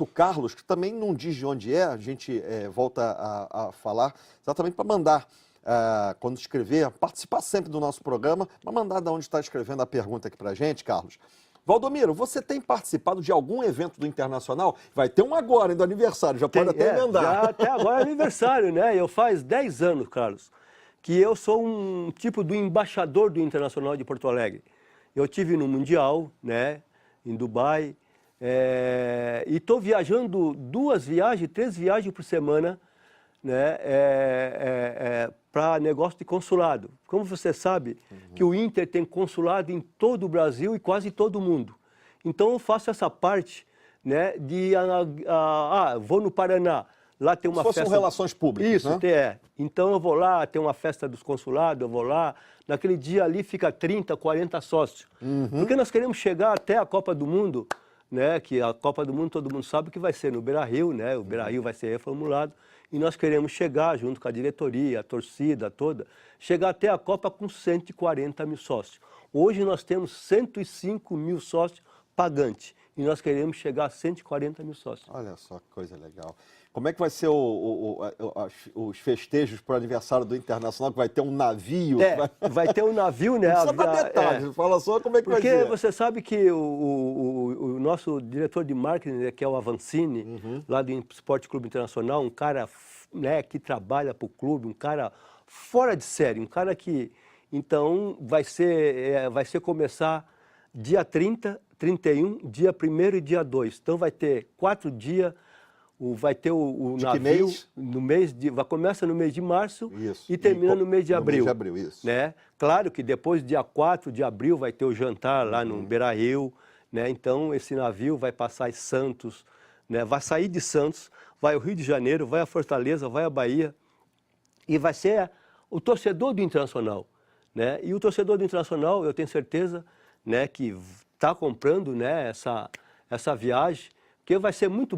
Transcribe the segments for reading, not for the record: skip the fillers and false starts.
o Carlos, que também não diz de onde é, a gente volta a falar, exatamente para mandar, quando escrever, participar sempre do nosso programa, para mandar de onde está escrevendo a pergunta aqui para a gente, Carlos. Valdomiro, você tem participado de algum evento do Internacional? Vai ter um agora, do aniversário, já pode até emendar. Já até agora é aniversário, né? Eu faz 10 anos, Carlos, que eu sou um tipo do embaixador do Internacional de Porto Alegre. Eu tive no Mundial, né, em Dubai, e estou viajando 2 viagens, 3 viagens por semana, né, para negócio de consulado. Como você sabe, que o Inter tem consulado em todo o Brasil e quase todo o mundo. Então eu faço essa parte, né, de vou no Paraná, lá tem uma festa... São relações públicas, Isso, né? Então eu vou lá, tem uma festa dos consulados, eu vou lá, naquele dia ali fica 30, 40 sócios. Porque nós queremos chegar até a Copa do Mundo, né, que a Copa do Mundo todo mundo sabe que vai ser no Beira-Rio, né, o Beira-Rio vai ser reformulado, e nós queremos chegar, junto com a diretoria, a torcida toda, chegar até a Copa com 140 mil sócios. Hoje nós temos 105 mil sócios pagantes, e nós queremos chegar a 140 mil sócios. Olha só que coisa legal. Como é que vai ser os festejos para o aniversário do Internacional, que vai ter um navio? Vai ter um navio, né? Não precisa dar detalhes, fala só como é que vai ser. Porque você sabe que o nosso diretor de marketing, que é o Avancini, lá do Esporte Clube Internacional, um cara, né, que trabalha para o clube, um cara fora de série, um cara que... Então, vai ser começar dia 30, 31, dia 1º e dia 2. Então, vai ter 4 dias... Vai ter o navio no mês começa no mês de março e termina no mês de abril. Isso. Né? Claro que depois, dia 4 de abril, vai ter o jantar lá no Beira-Rio, né? Então esse navio vai passar em Santos, né? Vai sair de Santos, vai ao Rio de Janeiro, vai a Fortaleza, vai à Bahia e vai ser o torcedor do Internacional, né? E o torcedor do Internacional, eu tenho certeza, né, que está comprando, né, essa viagem, porque vai ser muito...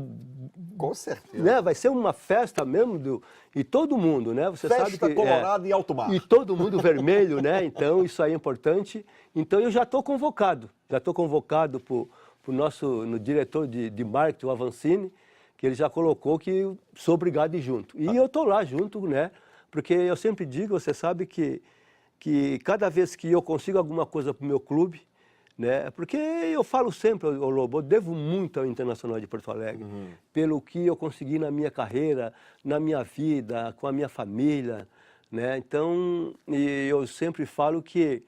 Com certeza. Né? Vai ser uma festa mesmo, e todo mundo, né? Você festa sabe que, colorado e alto mar. E todo mundo vermelho, né? Então, isso aí é importante. Então, eu já estou convocado. Já estou convocado para o no diretor de marketing, o Avancini, que ele já colocou que sou obrigado a ir junto. E eu estou lá junto, né? Porque eu sempre digo, você sabe que cada vez que eu consigo alguma coisa para o meu clube, né? Porque eu falo sempre, Lobo, eu devo muito ao Internacional de Porto Alegre, pelo que eu consegui na minha carreira, na minha vida, com a minha família, né? Então, eu sempre falo que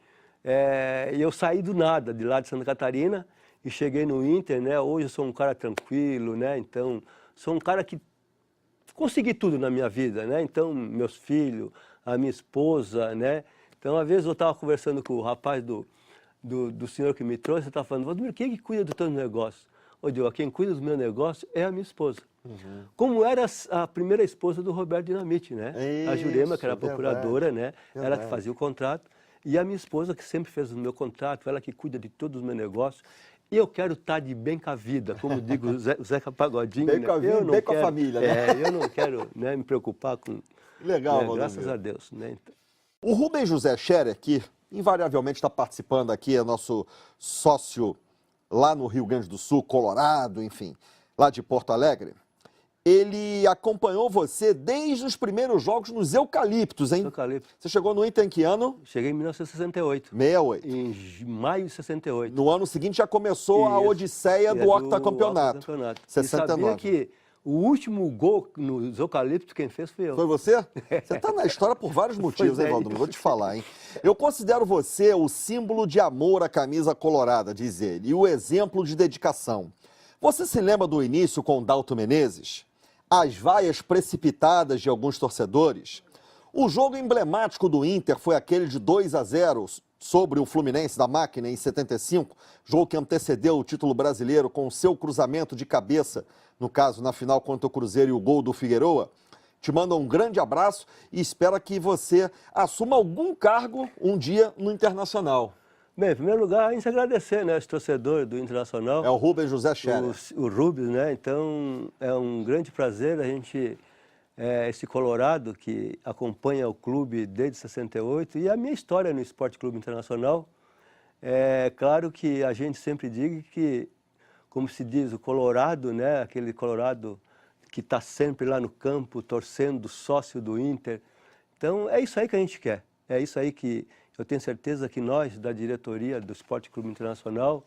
eu saí do nada, de lá de Santa Catarina, e cheguei no Inter, né? Hoje eu sou um cara tranquilo, né? Então, sou um cara que consegui tudo na minha vida, né? Então, meus filhos, a minha esposa, né? Então, às vezes eu estava conversando com o rapaz do senhor que me trouxe, você está falando, Valdomiro, quem é que cuida do teu negócio? Eu digo, quem cuida do meu negócio é a minha esposa. Como era a primeira esposa do Roberto Dinamite, né? A Jurema, que era a procuradora, né? Ela que fazia o contrato. E a minha esposa, que sempre fez o meu contrato, ela que cuida de todos os meus negócios. E eu quero estar de bem com a vida, como digo o Zeca Pagodinho. Bem com a vida, bem com a família, né? Eu não quero, né, me preocupar com... Legal, né, graças a Deus, né? Então... O Rubem José Scherer, que invariavelmente está participando aqui, é nosso sócio lá no Rio Grande do Sul, Colorado, enfim, lá de Porto Alegre. Ele acompanhou você desde os primeiros jogos nos Eucaliptos, hein? Eucalipto. Você chegou no Inter em que ano? Cheguei em 1968. 68. Em maio de 68. No ano seguinte já começou a odisseia do octacampeonato. 69. E sabia que o último gol nos Eucaliptos quem fez foi eu. Foi você? Você está na história por vários motivos, hein, Valdomiro? Vou te falar, hein? Eu considero você o símbolo de amor à camisa colorada, diz ele, e o exemplo de dedicação. Você se lembra do início com o Dalton Menezes? As vaias precipitadas de alguns torcedores? O jogo emblemático do Inter foi aquele de 2-0 sobre o Fluminense da Máquina em 75, jogo que antecedeu o título brasileiro com o seu cruzamento de cabeça, no caso, na final contra o Cruzeiro e o gol do Figueroa. Te mando um grande abraço e espero que você assuma algum cargo um dia no Internacional. Bem, em primeiro lugar, a gente agradecer, né, esse torcedor do Internacional. É o Rubem José Scherer. O Rubens, né? Então, é um grande prazer a gente, esse colorado que acompanha o clube desde 68 e a minha história no Esporte Clube Internacional. É claro que a gente sempre diz que como se diz, o colorado, né? Aquele colorado que está sempre lá no campo, torcendo, sócio do Inter. Então, é isso aí que a gente quer. É isso aí que eu tenho certeza que nós, da diretoria do Esporte Clube Internacional,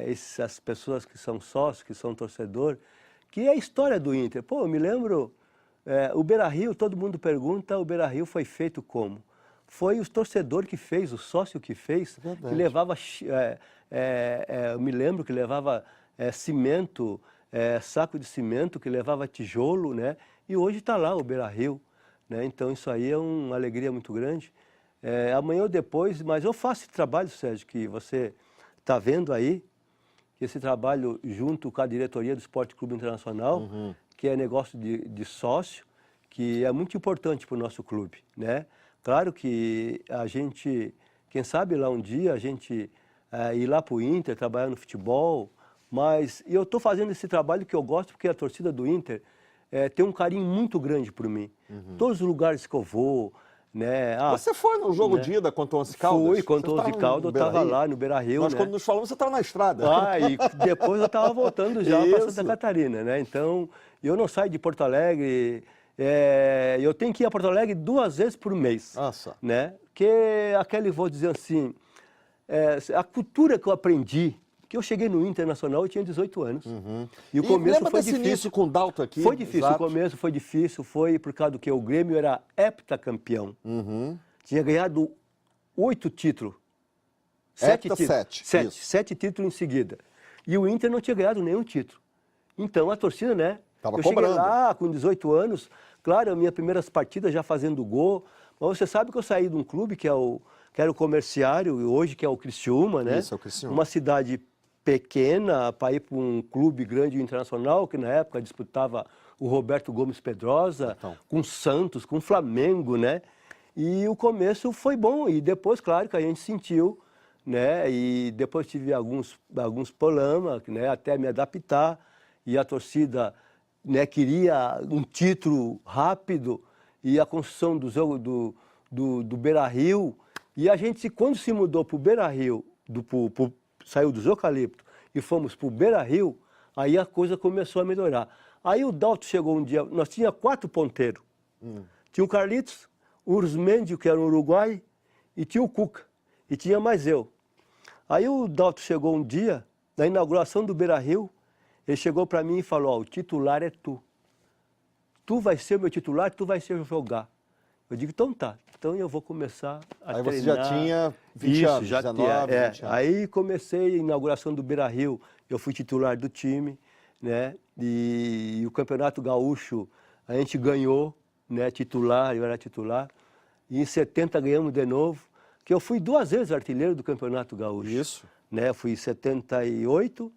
essas pessoas que são sócios, que são torcedor, que é a história do Inter. Pô, eu me lembro, o Beira-Rio, todo mundo pergunta, o Beira-Rio foi feito como? Foi o torcedor que fez, o sócio que fez, que levava, eu me lembro que levava cimento, saco de cimento, que levava tijolo, né? E hoje está lá o Beira-Rio, né? Então isso aí é uma alegria muito grande. Amanhã ou depois, mas eu faço esse trabalho, Sérgio, que você está vendo aí, esse trabalho junto com a diretoria do Esporte Clube Internacional, que é negócio de sócio, que é muito importante para o nosso clube, né? Claro que a gente, quem sabe lá um dia, a gente ir lá para o Inter, trabalhar no futebol, mas eu estou fazendo esse trabalho que eu gosto, porque a torcida do Inter tem um carinho muito grande por mim. Todos os lugares que eu vou, né? Você foi no jogo de ida contra o Once Caldas? Fui contra o Once Caldas, eu estava lá no Beira-Rio. Nós, né? quando nos falamos, você estava na estrada. E depois eu estava voltando já para Santa Catarina, né? Então, eu não saio de Porto Alegre, eu tenho que ir a Porto Alegre 2 vezes por mês. Nossa. Né? Porque vou dizer assim, a cultura que eu aprendi, que eu cheguei no Internacional, eu tinha 18 anos. E o começo foi difícil. Início com o Dalto aqui? Foi difícil, exato. O começo foi difícil, foi por causa do que o Grêmio era heptacampeão. Tinha ganhado 8 títulos. 7 títulos. 7 títulos em seguida. E o Inter não tinha ganhado nenhum título. Então a torcida, né? Tava eu cobrando. cheguei lá com 18 anos, claro, as minhas primeiras partidas já fazendo gol. Mas você sabe que eu saí de um clube que era o Comerciário, e hoje que é o Criciúma, né? Isso, é o Criciúma. Uma cidade pequena para ir para um clube grande internacional, que na época disputava o Roberto Gomes Pedrosa, com o Santos, com o Flamengo, né? E o começo foi bom, e depois, claro, que a gente sentiu, né? E depois tive alguns problemas, né? Até me adaptar, e a torcida, né, queria um título rápido, e a construção do jogo do Beira-Rio, e a gente, quando se mudou para o Beira-Rio, saiu dos Eucalipto e fomos para o Beira-Rio, aí a coisa começou a melhorar. Aí o Dalto chegou um dia, nós tínhamos 4 ponteiros. Tinha o Carlitos, o Ursmendio, que era um Uruguai, e tinha o Cuca, e tinha mais eu. Aí o Dalto chegou um dia, na inauguração do Beira-Rio, ele chegou para mim e falou, o titular é tu. Tu vai ser o meu titular, tu vai ser jogar. Eu digo, então tá. Então eu vou começar a treinar. Aí você já tinha 20 anos, já 19, 20 anos. Aí comecei a inauguração do Beira-Rio, eu fui titular do time, né? E o Campeonato Gaúcho a gente ganhou, né? Titular, eu era titular. E em 70 ganhamos de novo, que eu fui 2 vezes artilheiro do Campeonato Gaúcho. Isso. Né? Fui em 78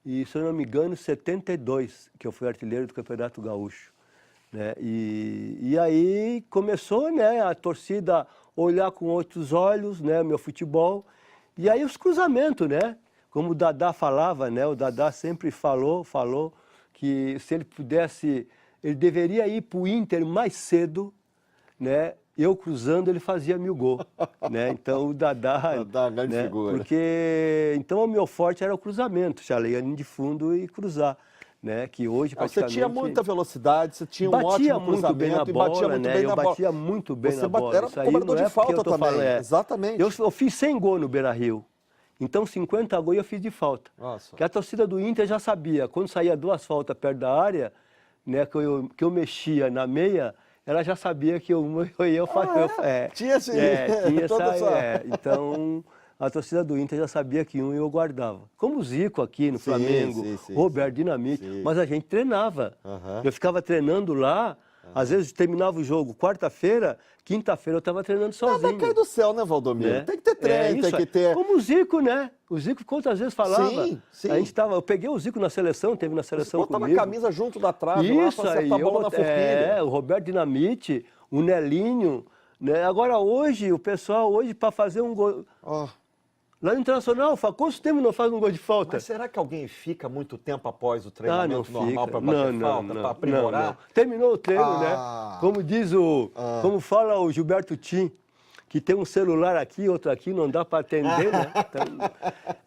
e, se eu não me engano, 72, que eu fui artilheiro do Campeonato Gaúcho. Né? E aí começou, né, a torcida olhar com outros olhos, né, meu futebol. E aí os cruzamentos, né? Como o Dadá falava, né? O Dadá sempre falou que se ele pudesse, ele deveria ir para o Inter mais cedo, né? Eu cruzando, ele fazia 1000 gols, né? Então o Dadá, grande né? figura. Porque então o meu forte era o cruzamento, chaleirinho de fundo e cruzar. Né, que hoje praticamente... Você tinha muita velocidade, você tinha um ótimo cruzamento bem na bola, e batia muito né? bem na bola. Eu batia muito bem na bola. Era cobrador de falta também, exatamente. Eu fiz 100 gols no Beira-Rio, então 50 gols eu fiz de falta. Nossa. Que a torcida do Inter já sabia, quando saía 2 faltas perto da área, né, que eu mexia na meia, ela já sabia que eu ia fazer. Tinha sim. Tinha essa, então... A torcida do Inter já sabia que eu guardava. Como o Zico aqui no Flamengo, Roberto Dinamite, mas a gente treinava. Eu ficava treinando lá, às vezes terminava o jogo quarta-feira, quinta-feira eu estava treinando sozinho. Nada cai do céu, né, Valdomiro? Né? Tem que ter treino, tem que ter... Como o Zico, né? O Zico quantas vezes falava? Sim. A gente eu peguei o Zico na seleção, teve na seleção comigo. Você botava a camisa junto da trave isso, lá pra aí, acertar a bola na forquilha. O Roberto Dinamite, o Nelinho, né? Agora hoje, o pessoal para fazer um gol... Lá no Internacional, quanto tempo não faz um gol de falta? Mas será que alguém fica muito tempo após o treinamento normal para bater falta, para aprimorar? Não. Terminou o treino, né? Como diz como fala o Gilberto Tim, que tem um celular aqui, outro aqui, não dá para atender, né? Então,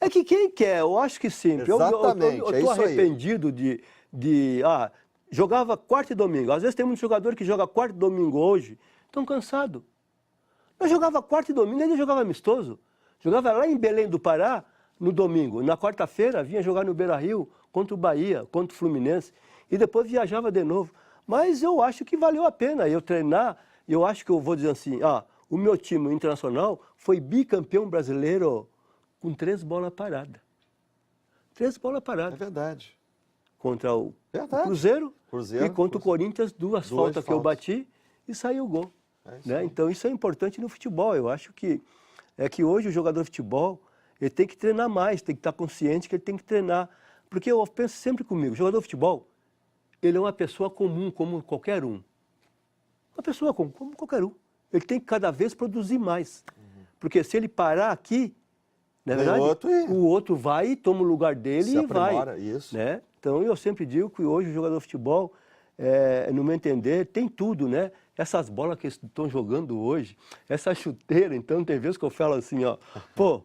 é que quem quer, eu acho que sim. Exatamente, Eu é estou isso aí. arrependido jogava quarta e domingo. Às vezes tem muito jogador que joga quarta e domingo hoje, estão cansados. Eu jogava quarta e domingo, ainda jogava amistoso. Jogava lá em Belém do Pará, no domingo. Na quarta-feira, vinha jogar no Beira-Rio, contra o Bahia, contra o Fluminense. E depois viajava de novo. Mas eu acho que valeu a pena eu treinar. Eu acho que eu vou dizer assim, o meu time internacional foi bicampeão brasileiro com 3 bolas paradas. 3 bolas É paradas. verdade. Contra o Verdade. Cruzeiro Cruzeiro, e contra o Corinthians, duas faltas que eu bati e saiu o gol. Né? Então isso é importante no futebol. Eu acho que hoje o jogador de futebol ele tem que treinar mais, tem que estar consciente que ele tem que treinar. Porque eu penso sempre comigo, o jogador de futebol, ele é uma pessoa comum, como qualquer um. Uma pessoa comum, como qualquer um. Ele tem que cada vez produzir mais. Porque se ele parar aqui, na verdade, o outro vai e toma o lugar dele e vai. Isso. Né? Então eu sempre digo que hoje o jogador de futebol, no meu entender, tem tudo, né? Essas bolas que estão jogando hoje, essa chuteira, então tem vezes que eu falo assim, pô,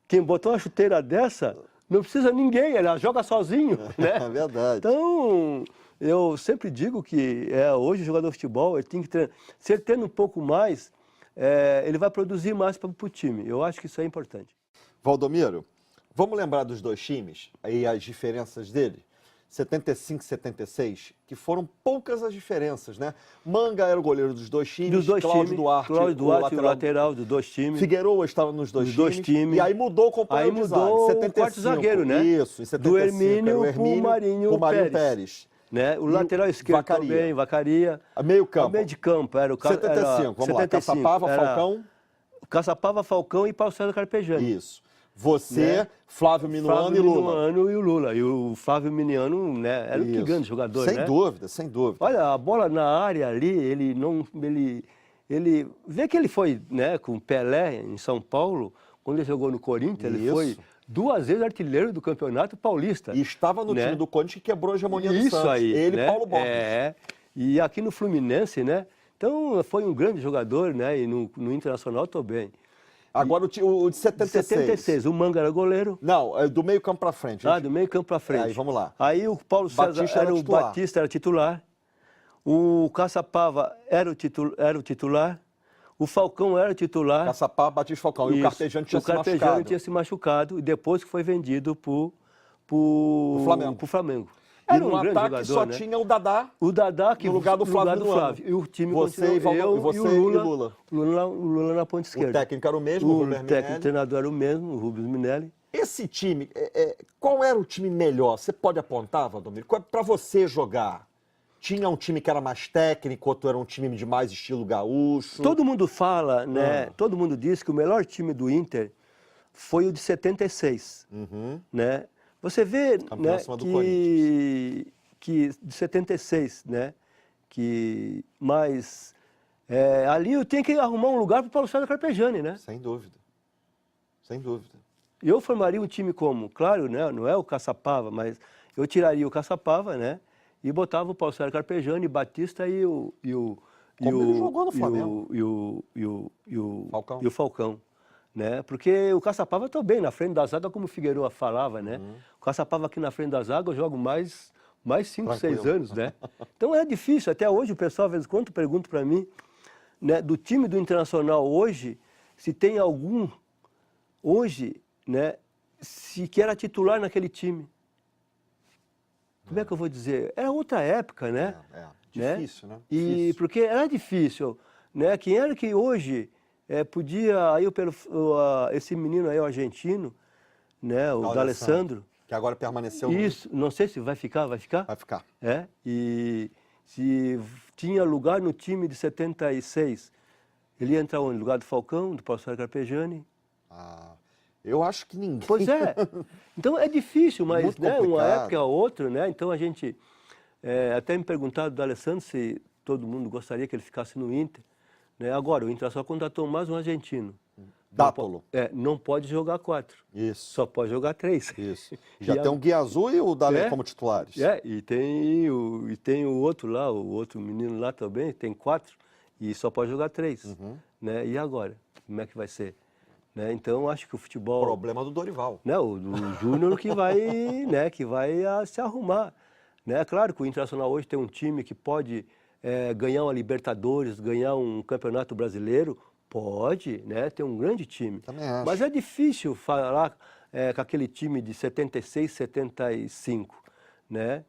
quem botou uma chuteira dessa, não precisa ninguém, ela joga sozinho, né? É verdade. Então, eu sempre digo que hoje o jogador de futebol, ele tem que treinar. Se ele treina um pouco mais, ele vai produzir mais para o time. Eu acho que isso é importante. Valdomiro, vamos lembrar dos dois times e as diferenças deles? 75 e 76, que foram poucas as diferenças, né? Manga era o goleiro dos dois times, Cláudio Duarte, o lateral dos dois times. Figueroa estava nos dois times. E aí mudou o companheiro de zaga, o quarto zagueiro, né? Isso, em 75. Do Hermínio para o Marinho Pérez. Né? O lateral esquerdo também, Vacaria. Meio campo. Meio de campo, era o 75, vamos lá, Caçapava, Falcão. Caçapava, Falcão e Paulo César Carpegiani. Isso. Você, né? Flávio Minuano e Lula. Flávio Minuano e o Lula. E o Flávio Minuano, né, era um grande jogador, sem dúvida, sem dúvida. Olha, a bola na área ali, ele vê que ele foi, né, com Pelé em São Paulo, quando ele jogou no Corinthians, ele foi 2 vezes artilheiro do Campeonato Paulista. E estava no time do Corinthians que quebrou a hegemonia do Santos. Isso aí, ele e né? Paulo Borges. E aqui no Fluminense, né? Então, foi um grande jogador, né? E no Internacional também. Agora o de 76. 76, o Manga era goleiro. Não, do meio campo para frente. Do meio campo para frente. Aí, vamos lá. Aí o Paulo César Batista era titular. O Caçapava era o titular. O Falcão era titular. Caçapava, Batista, Falcão. E o Carpegiani tinha se machucado. O Carpegiani tinha se machucado e depois que foi vendido pro Flamengo. Era um grande jogador, só tinha o Dadá. O Dadá que no lugar do Flávio. E o time você continuou, e o Lula. O Lula na ponta esquerda. O técnico era o mesmo, o treinador era o mesmo, o Rubens Minelli. Esse time, qual era o time melhor? Você pode apontar, Valdomiro? Para você jogar, tinha um time que era mais técnico, outro era um time de mais estilo gaúcho? Todo mundo fala, né? Todo mundo diz que o melhor time do Inter foi o de 76, né? Você vê, né, que de 76, né? Mas ali eu tenho que arrumar um lugar para o Paulo César Carpegiani, né? Sem dúvida. Sem dúvida. Eu formaria um time como, claro, né, não é o Caçapava, mas eu tiraria o Caçapava, né? E botava o Paulo César Carpegiani, Batista e o ele jogou no Flamengo. E o Falcão. Né? Porque o Caçapava também, na frente da zaga, como o Figueroa falava, né? O Caçapava aqui na frente da zaga, eu jogo mais 5, 6 anos, né? Então é difícil, até hoje o pessoal, às vezes, quando pergunta para mim, né, do time do Internacional hoje, se tem algum, hoje, né, que era titular naquele time. Como é que eu vou dizer? Era outra época, né? Difícil, né? E porque era difícil, né? Quem era que hoje... podia, aí esse menino aí, o argentino, né, o D'Alessandro. Que agora permaneceu. Isso, não sei se vai ficar. Vai ficar. E se tinha lugar no time de 76, ele ia entrar onde? No lugar do Falcão, do Paulo César Carpegiani? Eu acho que ninguém. Pois é. Então é difícil, mas né, uma época ou outra, né? Então a gente, até me perguntaram do D'Alessandro se todo mundo gostaria que ele ficasse no Inter. Né? Agora, o Internacional contratou mais um argentino. Dátolo. Não pode jogar 4. Isso. Só pode jogar 3. Isso. Já tem o Guia Azul e o Dalé como titulares. E tem o outro lá, o outro menino lá também, tem 4. e só pode jogar 3. Né? E agora? Como é que vai ser? Né? Então, acho que o futebol... Problema do Dorival. Né? O Júnior que vai, né? que vai se arrumar. Né? Claro que o Internacional hoje tem um time que pode ganhar uma Libertadores, ganhar um Campeonato Brasileiro. Pode, né? Tem um grande time. Também acho. Mas é difícil falar com aquele time de 76, 75, né?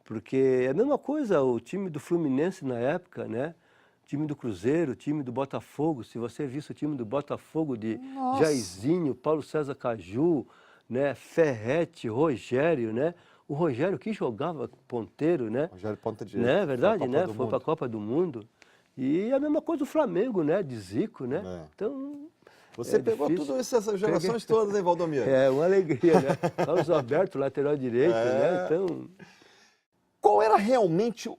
Porque é a mesma coisa o time do Fluminense na época, né? Time do Cruzeiro, time do Botafogo. Se você visse o time do Botafogo de Jairzinho, Paulo César Caju, né? Ferretti, Rogério, né? O Rogério que jogava ponteiro, né? Rogério ponta direita. Né? Verdade, né? Foi para a Copa do Mundo. E a mesma coisa do Flamengo, né? De Zico, né? Então... Você pegou difícil. tudo isso, essas gerações todas, hein, Valdomiro? É, uma alegria, né? Carlos Alberto, lateral direito, né? Então... Qual era realmente o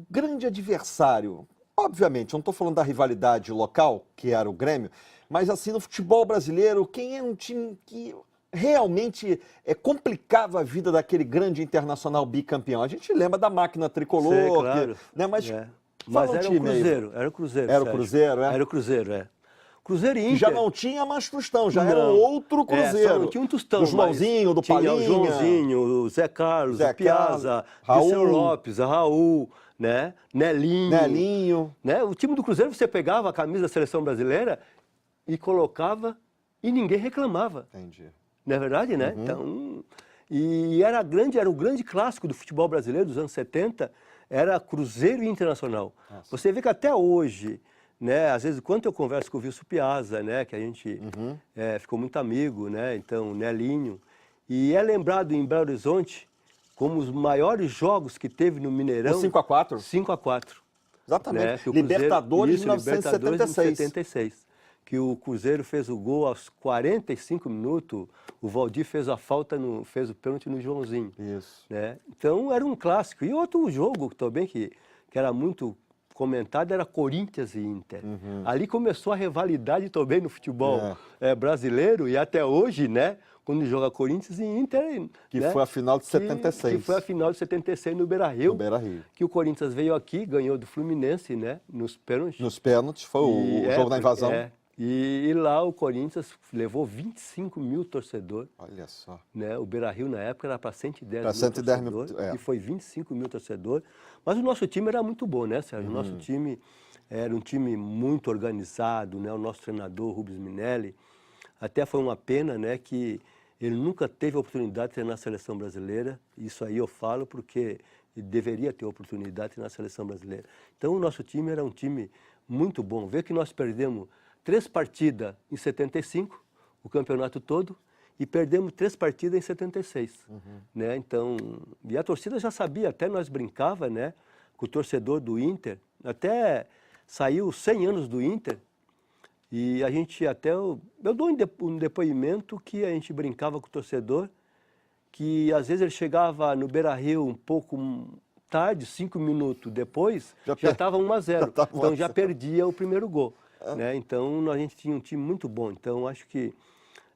grande adversário? Obviamente, eu não estou falando da rivalidade local, que era o Grêmio, mas assim, no futebol brasileiro, quem é um time que realmente complicava a vida daquele grande Internacional bicampeão? A gente lembra da máquina tricolor, sei, claro. né? Mas Mas era o Cruzeiro, era o Cruzeiro. Era o Cruzeiro, Era o Cruzeiro, Cruzeiro e Inter. Que já não tinha mais Tostão, já era outro Cruzeiro. Só não tinha um Tostão. Do Joãozinho, do Palinha. Tinha o Joãozinho, o Zé Carlos, o Piazza, Raul Lopes, a Raul, né? Nelinho. Né? O time do Cruzeiro, você pegava a camisa da seleção brasileira e colocava e ninguém reclamava. Entendi. Não é verdade, né? Então, e era o grande clássico do futebol brasileiro dos anos 70, era Cruzeiro e Internacional. Nossa. Você vê que até hoje, né, às vezes, quando eu converso com o Wilson Piazza, né, que a gente ficou muito amigo, né, então, Nelinho, e é lembrado em Belo Horizonte como os maiores jogos que teve no Mineirão. O 5x4? 5x4. Exatamente. Né, Libertadores de 1976. Que o Cruzeiro fez o gol aos 45 minutos, o Valdir fez a falta, fez o pênalti no Joãozinho. Isso. Né? Então, era um clássico. E outro jogo também que era muito comentado era Corinthians e Inter. Ali começou a rivalidade também no futebol brasileiro e até hoje, né? Quando joga Corinthians e Inter. Que foi a final de 76. Que foi a final de 76 no Beira-Rio. No Beira-Rio. Que o Corinthians veio aqui, ganhou do Fluminense, né? Nos pênaltis. Nos pênaltis, foi o jogo da invasão. E lá o Corinthians levou 25 mil torcedores. Olha só. Né? O Beira-Rio, na época, era para 110 mil 110 torcedores. Mil, e foi 25 mil torcedores. Mas o nosso time era muito bom, né, Sérgio? O nosso time era um time muito organizado, né? O nosso treinador, Rubens Minelli, até foi uma pena, né, que ele nunca teve a oportunidade de treinar a seleção brasileira. Isso aí eu falo porque ele deveria ter a oportunidade de treinar a seleção brasileira. Então, o nosso time era um time muito bom. Vê que nós perdemos 3 partidas em 75, o campeonato todo, e perdemos 3 partidas em 76. Né? Então, e a torcida já sabia, até nós brincava, né, com o torcedor do Inter, até saiu 100 anos do Inter, e a gente até, eu dou um depoimento que a gente brincava com o torcedor, que às vezes ele chegava no Beira-Rio um pouco tarde, 5 minutos depois, já estava 1-0, então já perdia o primeiro gol. Né? Então, a gente tinha um time muito bom. Então, acho que...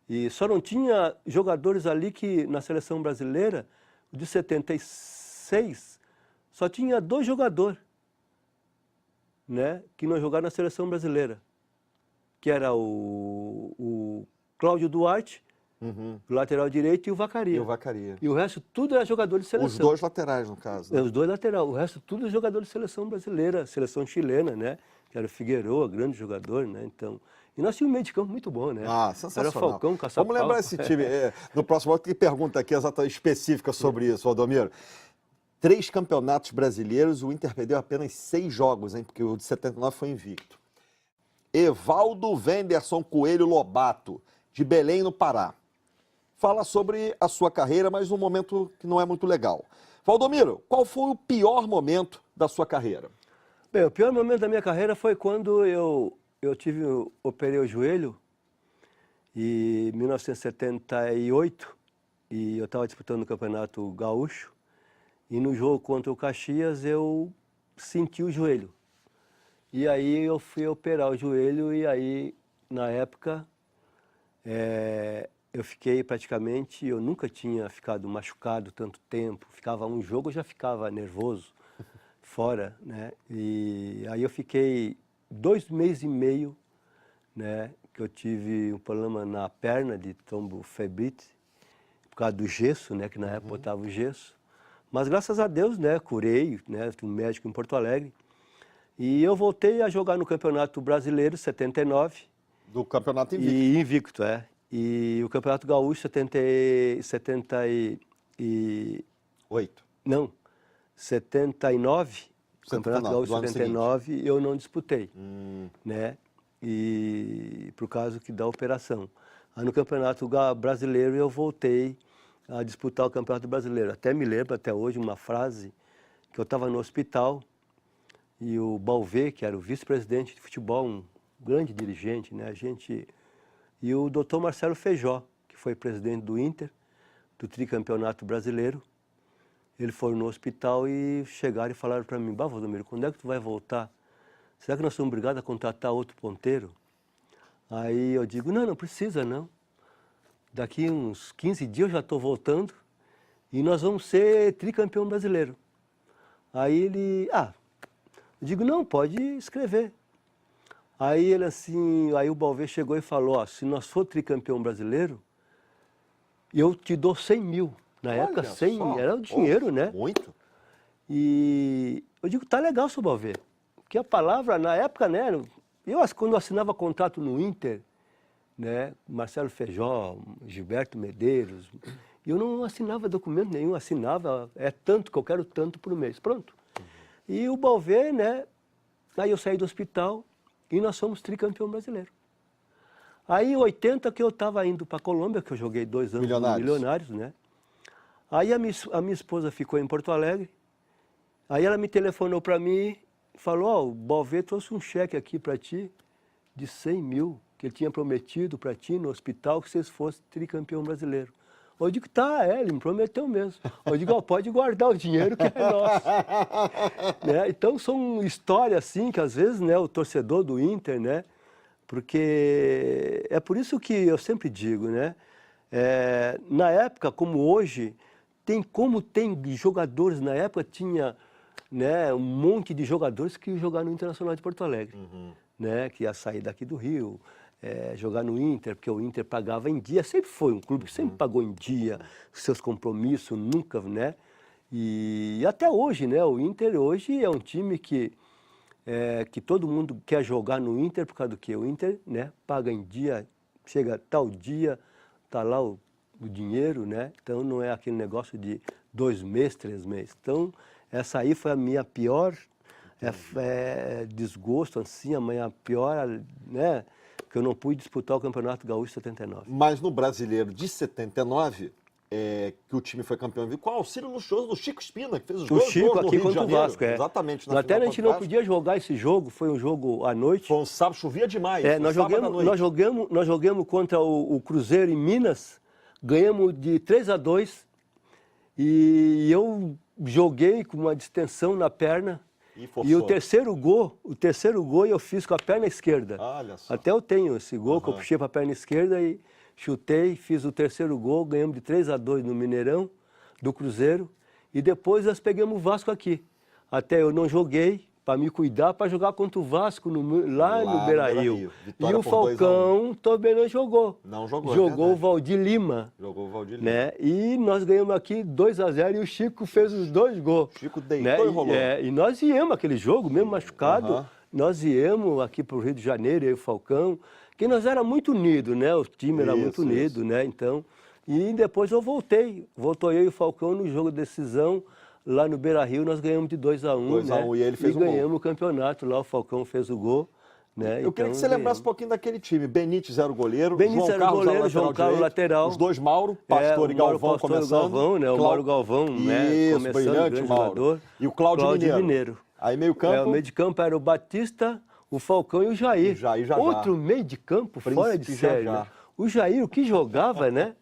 E só não tinha jogadores ali que, na seleção brasileira, de 76, só tinha 2 jogadores, né, que não jogaram na seleção brasileira. Que era o Cláudio Duarte, o lateral direito, e o Vacaria. E o resto tudo era jogador de seleção. Os 2 laterais, no caso. Né? Os 2 laterais. O resto tudo é jogador de seleção brasileira, seleção chilena, né? Que era o Figueiredo, grande jogador, né? Então, e nós tínhamos um meio de campo muito bom, né? Ah, sensacional. Era Falcão, Caçapau. Vamos lembrar esse time. No próximo bloco tem pergunta aqui exatamente específica sobre isso, Valdomiro. 3 campeonatos brasileiros, o Inter perdeu apenas 6 jogos, hein? Porque o de 79 foi invicto. Evaldo Wenderson Coelho Lobato, de Belém, no Pará. Fala sobre a sua carreira, mas num momento que não é muito legal. Valdomiro, qual foi o pior momento da sua carreira? Bem, o pior momento da minha carreira foi quando eu operei o joelho em 1978 e eu estava disputando o Campeonato Gaúcho e no jogo contra o Caxias eu senti o joelho. E aí eu fui operar o joelho e aí, na época, eu fiquei praticamente, eu nunca tinha ficado machucado tanto tempo, ficava um jogo eu já ficava nervoso. Fora, né? E aí eu fiquei 2 meses e meio, né, que eu tive um problema na perna de trombofebrite, por causa do gesso, né, que na época botava o gesso. Mas graças a Deus, né, curei, né, um médico em Porto Alegre. E eu voltei a jogar no Campeonato Brasileiro, 79. Do Campeonato Invicto. E invicto, é. E o Campeonato Gaúcho, 79. O Campeonato Gaúcho, 79, eu não disputei, né? E por causa da operação. Aí no Campeonato Brasileiro eu voltei a disputar o Campeonato Brasileiro. Até me lembro, até hoje, uma frase que eu estava no hospital e o Balvê, que era o vice-presidente de futebol, um grande dirigente, né? E o doutor Marcelo Feijó, que foi presidente do Inter, do tricampeonato brasileiro, ele foi no hospital e chegaram e falaram para mim: Valdomiro, quando é que tu vai voltar? Será que nós somos obrigados a contratar outro ponteiro? Aí eu digo: não precisa não. Daqui uns 15 dias eu já estou voltando e nós vamos ser tricampeão brasileiro. Aí ele: eu digo: não, pode escrever. Aí ele assim, aí o Balvê chegou e falou: se nós for tricampeão brasileiro, eu te dou 100 mil. Na época, 100 era o dinheiro, né? Muito. E eu digo: tá legal, seu Balvê. Porque a palavra, na época, né? Quando eu assinava contrato no Inter, né? Marcelo Feijó, Gilberto Medeiros, eu não assinava documento nenhum, assinava, tanto que eu quero tanto por mês. Pronto. E o Balvê, né? Aí eu saí do hospital e nós fomos tricampeão brasileiro. Aí em 80 que eu estava indo para a Colômbia, que eu joguei 2 anos no Milionários, né? Aí a minha esposa ficou em Porto Alegre, aí ela me telefonou para mim e falou: o Balvê trouxe um cheque aqui para ti de 100 mil, que ele tinha prometido para ti no hospital que vocês fossem tricampeão brasileiro. Eu digo: tá, ele me prometeu mesmo. Eu digo: pode guardar o dinheiro que é nosso. Né? Então são histórias assim que às vezes, né, o torcedor do Inter, né, porque é por isso que eu sempre digo, né, na época como hoje, tem jogadores, na época tinha, né, um monte de jogadores que iam jogar no Internacional de Porto Alegre, né, que ia sair daqui do Rio, jogar no Inter, porque o Inter pagava em dia, sempre foi um clube que sempre pagou em dia seus compromissos, nunca, né, e até hoje, né, o Inter hoje é um time que todo mundo quer jogar no Inter, por causa do quê? O Inter, né, paga em dia, chega tal dia, tá lá o dinheiro, né? Então não é aquele negócio de 2 meses, 3 meses. Então essa aí foi a minha pior desgosto, assim, a minha pior, né? Que eu não pude disputar o Campeonato Gaúcho 79. Mas no Brasileiro de 79, que o time foi campeão, com o auxílio luxuoso do Chico Espina, que fez os gols no Rio de Janeiro. Vasco, Exatamente. Até a gente não podia jogar esse jogo, foi um jogo à noite. Foi um sábado, chovia demais. Nós jogamos contra o Cruzeiro em Minas, ganhamos de 3-2 e eu joguei com uma distensão na perna. E o terceiro gol eu fiz com a perna esquerda. Olha só. Até eu tenho esse gol que eu puxei para a perna esquerda e chutei, fiz o terceiro gol, ganhamos de 3-2 no Mineirão, do Cruzeiro. E depois nós pegamos o Vasco aqui. Até eu não joguei para me cuidar, para jogar contra o Vasco lá no Beira-Rio. E o Falcão também não jogou. Não jogou. Jogou o Valdir Lima. Jogou o Valdir Lima. Né? E nós ganhamos aqui 2-0 e o Chico fez os 2 gols. O Chico deitou e rolou. E nós viemos aquele jogo, mesmo machucado, nós viemos aqui para o Rio de Janeiro, eu e o Falcão, que nós era muito unidos, né? O time era muito unido, né? Então, e depois eu voltei. Voltou eu e o Falcão no jogo de decisão. Lá no Beira-Rio nós ganhamos de 2-1, né? E ele fez ganhamos o campeonato, lá o Falcão fez o gol. Né? Eu queria que você lembrasse um pouquinho daquele time. Benítez era o goleiro, João Carlos lateral. Os 2 Mauro, Pastor e Galvão começando. Galvão, né? O Mauro Galvão, né? Começando, brilhante Mauro. Jogador. E o Cláudio Mineiro. Aí meio campo. O meio de campo era o Batista, o Falcão e o Jair. Outro meio de campo fora de série. Né? O Jair, o que jogava, né?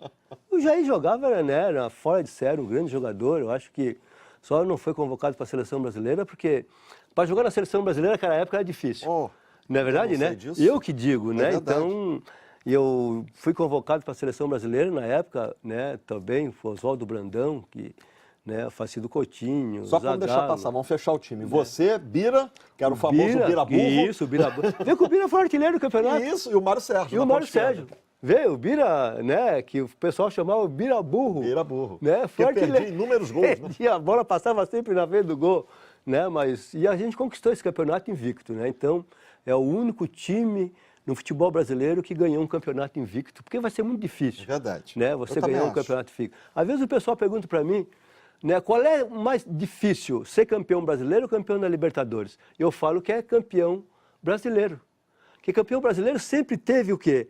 O Jair jogava, né? Era fora de série, um grande jogador. Eu acho que só não foi convocado para a seleção brasileira, porque para jogar na seleção brasileira naquela época era difícil. Não é verdade, né? Eu que digo, né? Então, eu fui convocado para a seleção brasileira na época, né? Também, o Oswaldo Brandão, que né? Facido Coutinho, Só para não deixar Zagallo. passar, vamos fechar o time. Você, Bira, que era o famoso Bira Burro. Isso, o Bira Burro. Vê que o Bira foi artilheiro do campeonato. Isso, e o Mário Sérgio. E o Mário Sérgio. Veio, o Bira, né, que o pessoal chamava o Bira Burro. Bira Burro. Né, foi Porque artilheiro. perdia inúmeros gols, né? E a bola passava sempre na frente do gol, né, e a gente conquistou esse campeonato invicto, né, então é o único time no futebol brasileiro que ganhou um campeonato invicto, porque vai ser muito difícil. Verdade. Né, você Eu também ganhar um acho. campeonato invicto. Às vezes o pessoal pergunta para mim, né, qual é mais difícil, ser campeão brasileiro ou campeão da Libertadores? Eu falo que é campeão brasileiro. Porque campeão brasileiro sempre teve o quê?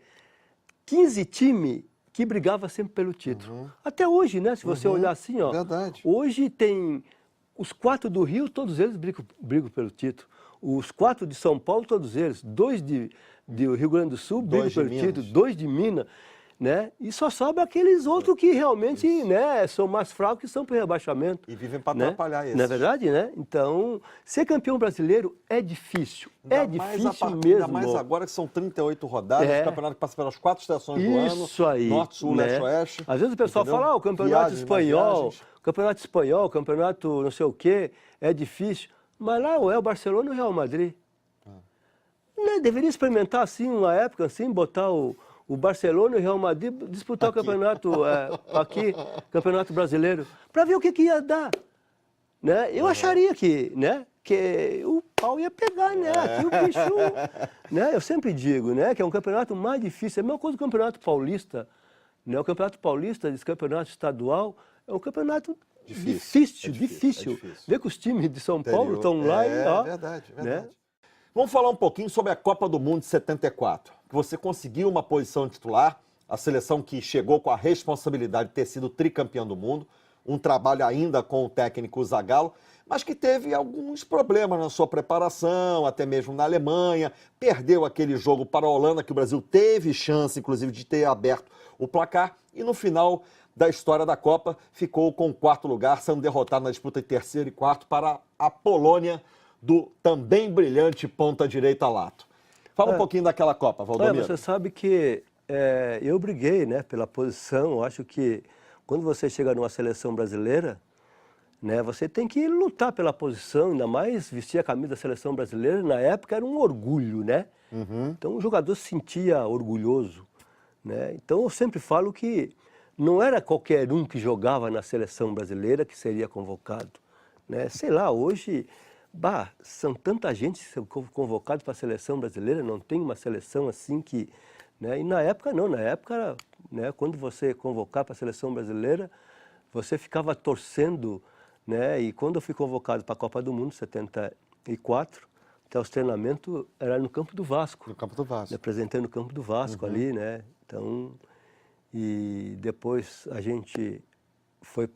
15 times que brigavam sempre pelo título. Até hoje, né? Se você olhar assim, ó. Verdade. Hoje tem os 4 do Rio, todos eles brigam pelo título. Os 4 de São Paulo, todos eles. 2 do Rio Grande do Sul brigam 2 de pelo Minas. título. 2 de Minas. Né? E só sobra aqueles outros que realmente, né, são mais fracos, que são para o rebaixamento. E vivem para né? atrapalhar esses. Não é verdade, né? Então, ser campeão brasileiro é difícil. Ainda É mais difícil ainda mesmo. mais agora que são 38 rodadas, É. o campeonato que passa pelas 4 estações do ano. Isso aí. Norte, Sul, né? Leste, Oeste. Às vezes o pessoal Entendeu? fala, o campeonato Viagens, mais espanhol, viagens. campeonato não sei o quê, é difícil. Mas lá é o Barcelona e o Real Madrid. Né? Deveria experimentar assim, uma época assim, botar o Barcelona e o Real Madrid disputar o campeonato aqui, campeonato brasileiro, para ver o que ia dar. Né? Eu acharia que, né, que o pau ia pegar, né? Aqui o bicho, né? Eu sempre digo, né, que é um campeonato mais difícil. É a mesma coisa do Campeonato Paulista, né? O Campeonato Paulista, esse campeonato estadual, é um campeonato difícil. É difícil. Vê que os times de São Paulo estão lá e ó, verdade. né? Vamos falar um pouquinho sobre a Copa do Mundo de 74. Que você conseguiu uma posição titular, a seleção que chegou com a responsabilidade de ter sido tricampeão do mundo, um trabalho ainda com o técnico Zagallo, mas que teve alguns problemas na sua preparação, até mesmo na Alemanha, perdeu aquele jogo para a Holanda, que o Brasil teve chance, inclusive, de ter aberto o placar, e no final da história da Copa ficou com o 4º lugar, sendo derrotado na disputa de 3º e 4º para a Polônia, do também brilhante ponta-direita Lato. Fala um pouquinho daquela Copa, Valdomiro. Você sabe que eu briguei, né, pela posição. Eu acho que quando você chega numa seleção brasileira, né, você tem que lutar pela posição, ainda mais vestir a camisa da seleção brasileira. Na época era um orgulho, né? Então o jogador se sentia orgulhoso, né? Então eu sempre falo que não era qualquer um que jogava na seleção brasileira que seria convocado, né? Sei lá, hoje... são tanta gente convocada para a seleção brasileira, não tem uma seleção assim que... Né? E na época não, na época, né, quando você convocar para a seleção brasileira, você ficava torcendo, né? E quando eu fui convocado para a Copa do Mundo, 74, até os treinamentos era no campo do Vasco. No campo do Vasco. Me apresentei no campo do Vasco ali, né? Então, e depois a gente foi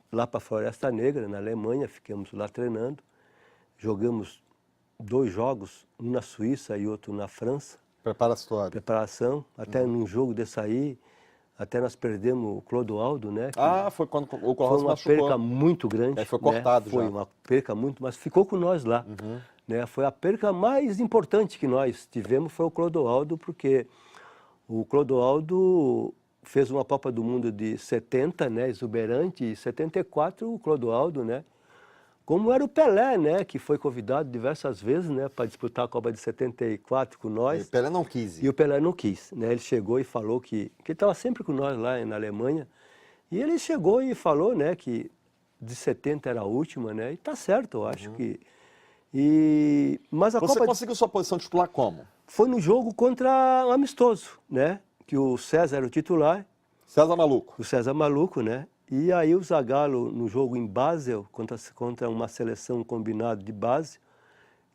lá para a Floresta Negra, na Alemanha, ficamos lá treinando. Jogamos 2 jogos, um na Suíça e outro na França. Preparatório. Preparação, até num jogo desse aí, até nós perdemos o Clodoaldo, né? Foi quando o Foi Clóvis uma machucou. perca muito grande. Foi cortado né? Foi já. uma perca muito, mas ficou com nós lá. Né? Foi a perca mais importante que nós tivemos, foi o Clodoaldo, porque o Clodoaldo fez uma Copa do Mundo de 70, né, exuberante, e 74 o Clodoaldo, né, como era o Pelé, né, que foi convidado diversas vezes, né, para disputar a Copa de 74 com nós. E o Pelé não quis ir. E o Pelé não quis, né, ele chegou e falou que ele estava sempre com nós lá na Alemanha, e ele chegou e falou, né, que de 70 era a última, né, e tá certo, eu acho que... Mas a Você Copa conseguiu sua posição titular como? foi no jogo contra um amistoso, né, que o César era o titular. César Maluco. O César Maluco, né? E aí o Zagallo, no jogo em Basel, contra uma seleção combinada de base,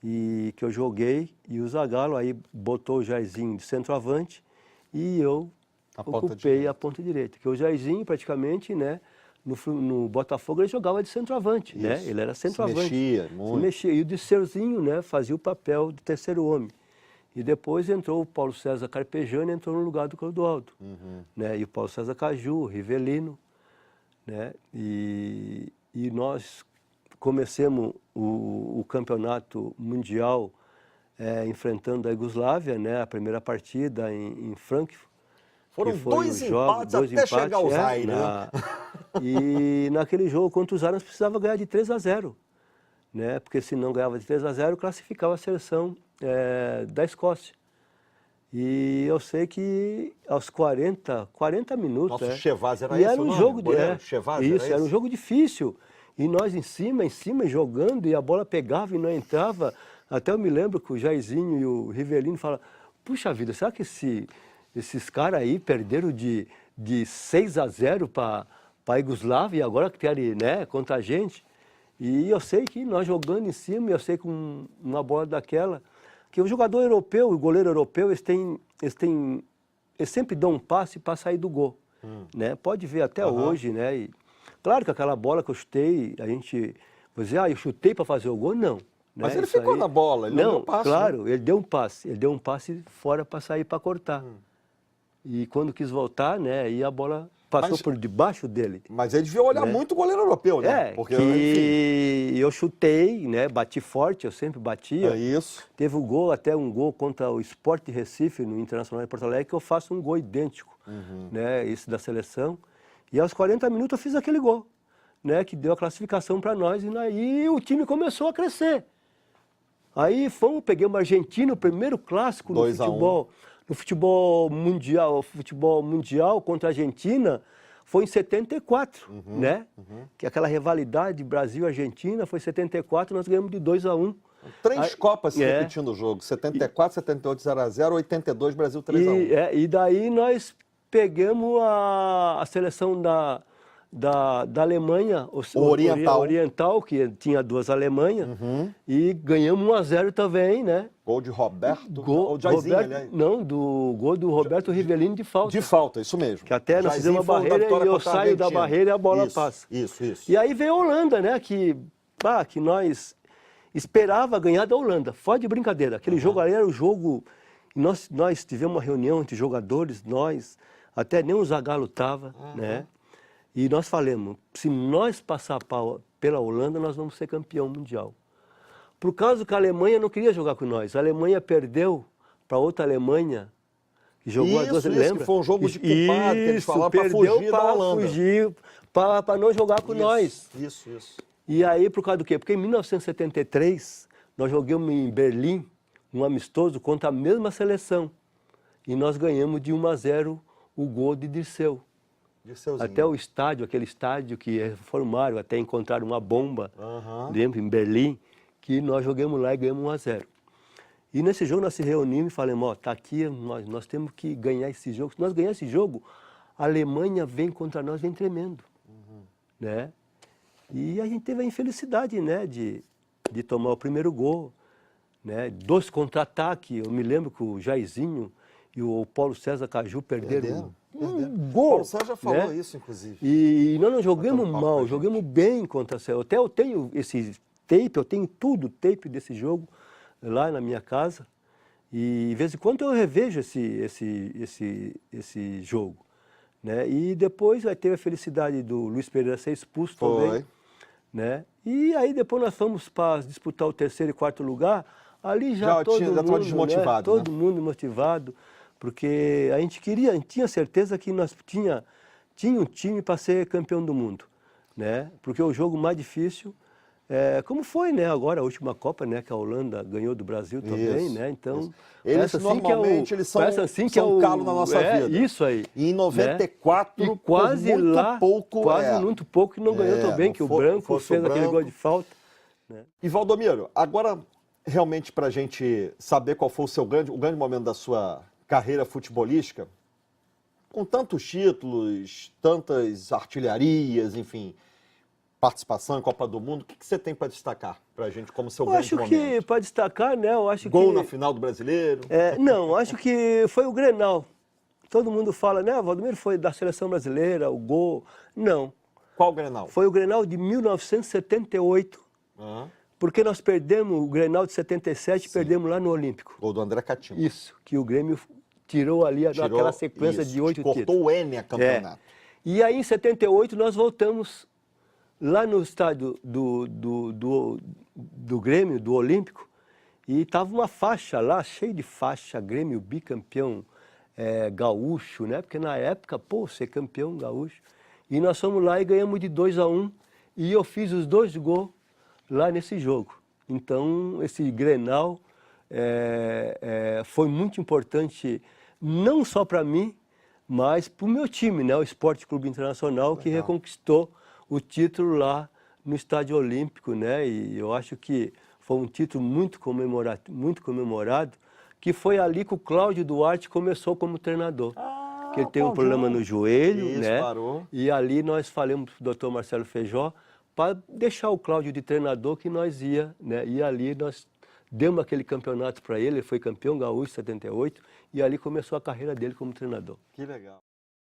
e que eu joguei, e o Zagallo aí botou o Jairzinho de centroavante, e eu ocupei a ponta direita. Que o Jairzinho, praticamente, né, no Botafogo, ele jogava de centroavante, né? Ele era centroavante. Se mexia muito. Se mexia. E o Dirceuzinho, né, fazia o papel de terceiro homem. E depois entrou o Paulo César Carpegiani, entrou no lugar do Clodoaldo. Né? E o Paulo César Caju, o Rivelino. Né? E nós comecemos o campeonato mundial enfrentando a Iugoslávia, né? A primeira partida em Frankfurt. Foram que foi 2 os jogos, empates até chegar ao Zaire, né? E naquele jogo contra os árabes precisava ganhar de 3-0, né? Porque se não ganhava de 3-0, classificava a seleção da Escócia. E eu sei que aos 40 minutos... Nosso Chevaz era e esse era o um nome? jogo Chevaz isso, era um esse? jogo difícil. E nós em cima, jogando, e a bola pegava e não entrava. Até eu me lembro que o Jairzinho e o Rivelino falam, puxa vida, será que esses caras aí perderam de 6-0 para a Iugoslávia e agora que tem, né, contra a gente? E eu sei que nós jogando em cima, eu sei que uma bola daquela, que o jogador europeu, o goleiro europeu, eles sempre dão um passe para sair do gol, né? Pode ver até hoje, né? E, claro que aquela bola que eu chutei, a gente vai dizer, eu chutei para fazer o gol, não. Mas né? ele Isso ficou aí... na bola, ele não deu passe. Claro, né? ele deu um passe fora para sair para cortar. E quando quis voltar, né, aí a bola passou por debaixo dele. Mas ele devia olhar muito o goleiro europeu, né? Porque eu chutei, né, bati forte, eu sempre batia. É isso. Teve até um gol contra o Sport Recife, no Internacional de Porto Alegre, que eu faço um gol idêntico, né, esse da seleção. E aos 40 minutos eu fiz aquele gol, né, que deu a classificação para nós. E aí o time começou a crescer. Aí peguei uma Argentina, o primeiro clássico no futebol. No futebol mundial contra a Argentina foi em 74, né? Que aquela rivalidade Brasil-Argentina foi em 74, nós ganhamos de 2-1. 3 Copas se repetindo o jogo, 74, 78, 0-0, 82, Brasil 3-1. E daí nós pegamos a seleção da Alemanha, Oriental, que tinha 2 Alemanhas, e ganhamos 1-0 também, né? Gol de Roberto, ou Jairzinho, aliás. Não, gol do Roberto Rivelino de falta. De falta, isso mesmo. Que até nós fizemos uma barreira e eu saio da barreira e a bola passa. Isso. E aí veio a Holanda, né? Que nós esperava ganhar da Holanda. Fora de brincadeira. Aquele jogo ali era o jogo... Nós tivemos uma reunião entre jogadores, até nem o Zagallo estava, né? E nós falamos, se nós passar pela Holanda, nós vamos ser campeão mundial. Por causa que a Alemanha não queria jogar com nós. A Alemanha perdeu para outra Alemanha, que jogou as duas, lembra? Que foi um jogo de culpado, que eles falaram para fugir da Holanda. Fugir, para não jogar com nós. Isso. E aí, por causa do quê? Porque em 1973, nós jogamos em Berlim, um amistoso contra a mesma seleção. E nós ganhamos de 1-0 o gol de Dirceu. Até o estádio, aquele estádio que reformaram, até encontraram uma bomba, lembra, em Berlim, que nós jogamos lá e ganhamos 1-0. E nesse jogo nós se reunimos e falamos, tá aqui, nós temos que ganhar esse jogo. Se nós ganhar esse jogo, a Alemanha vem contra nós, vem tremendo, né? E a gente teve a infelicidade, né, de tomar o primeiro gol, né? 2 contra-ataques, eu me lembro que o Jairzinho e o Paulo César Caju perderam um gol. O Paulo César já falou isso, inclusive. E nós não jogamos mal, jogamos bem contra a Sérvia. Até eu tenho esse tape, eu tenho tudo, tape desse jogo lá na minha casa. E de vez em quando eu revejo esse jogo, né? E depois vai ter a felicidade do Luiz Pereira ser expulso também, né? E aí depois nós fomos para disputar o 3º e 4º lugar. Ali já todo mundo desmotivado, todo mundo motivado, porque a gente tinha certeza que nós tinha um time para ser campeão do mundo, né? Porque o jogo mais difícil, como foi, né? Agora a última Copa, né? Que a Holanda ganhou do Brasil também, né? Então eles normalmente eles são calo na nossa vida. Isso aí. E em 94 né? E quase muito pouco que não ganhou também, que o Branco fez aquele gol de falta. Né? E Valdomiro, agora realmente para a gente saber qual foi o grande momento da sua carreira futebolística, com tantos títulos, tantas artilharias, enfim, participação em Copa do Mundo, o que você tem para destacar para a gente como seu grande momento? Eu acho que, para destacar, né, eu acho Gol na final do Brasileiro? Não, acho que foi o Grenal. Todo mundo fala, né, Valdomiro foi da Seleção Brasileira, o gol. Não. Qual o Grenal? Foi o Grenal de 1978, porque nós perdemos o Grenal de 77, perdemos lá no Olímpico. Gol do André Catinho. Isso, que o Grêmio tirou ali aquela sequência de 8 títulos. Cortou o N a campeonato. E aí, em 78, nós voltamos lá no estádio do Grêmio, do Olímpico, e estava uma faixa lá, cheia de faixa, Grêmio bicampeão gaúcho, né? Porque na época, ser campeão gaúcho. E nós fomos lá e ganhamos de 2-1, e eu fiz os 2 gols lá nesse jogo. Então, esse Grenal foi muito importante, não só para mim, mas para o meu time, né? O Esporte Clube Internacional, que reconquistou o título lá no Estádio Olímpico, né? E eu acho que foi um título muito comemorado, que foi ali que o Cláudio Duarte começou como treinador. Que ele tem um problema no joelho, Isso, né? parou. E ali nós falamos para o Dr. Marcelo Feijó para deixar o Cláudio de treinador, que nós ia, né? E ali nós demos aquele campeonato para ele, ele foi campeão gaúcho em 78, e ali começou a carreira dele como treinador. Que legal.